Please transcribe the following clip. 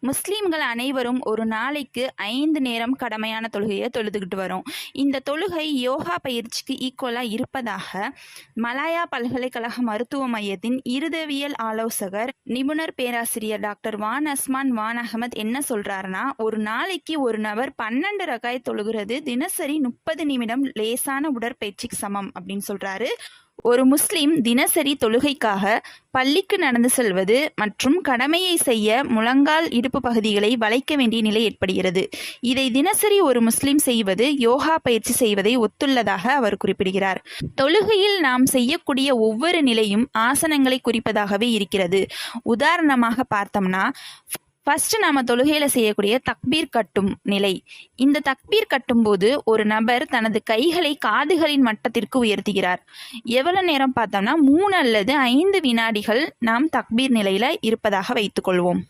முஸ்லீம்கள் அனைவரும் ஒரு நாளைக்கு 5 நேரம் கடமையான தொழுகையை தொழுதுகிட்டு வரோம். இந்த தொழுகை யோகா பயிற்சிக்கு ஈக்குவலாக இருப்பதாக மலாயா பல்கலைக்கழக மருத்துவ மையத்தின் இருதவியல் ஆலோசகர் நிபுணர் பேராசிரியர் டாக்டர் வான் அஸ்மான் வான் அகமத் என்ன சொல்றாருன்னா, ஒரு நாளைக்கு ஒரு நபர் 12 ரகாய் தொழுகிறது தினசரி 30 நிமிடம் லேசான உடற்பயிற்சிக்கு சமம் அப்படின்னு சொல்றாரு. ஒரு முஸ்லிம் தினசரி தொழுகைக்காக பள்ளிக்கு நடந்து செல்வது மற்றும் கடமையை செய்ய முழங்கால் இடுப்பு பகுதிகளை வளைக்க வேண்டிய நிலை ஏற்படுகிறது. இதை தினசரி ஒரு முஸ்லிம் செய்வது யோகா பயிற்சி செய்வதை ஒத்துள்ளதாக அவர் குறிப்பிடுகிறார். தொழுகையில் நாம் செய்யக்கூடிய ஒவ்வொரு நிலையும் ஆசனங்களை குறிப்பதாகவே இருக்கிறது. உதாரணமாக பார்த்தோம்னா, ஃபர்ஸ்ட் நாம தொழுகையில செய்யக்கூடிய தக்பீர் கட்டும் நிலை. இந்த தக்பீர் கட்டும்போது ஒரு நபர் தனது கைகளை காதுகளின் மட்டத்திற்கு உயர்த்துகிறார். எவ்வளவு நேரம் பார்த்தோம்னா 3 அல்லது 5 வினாடிகள் நாம் தக்பீர் நிலையில இருப்பதாக வைத்துக்கொள்வோம்.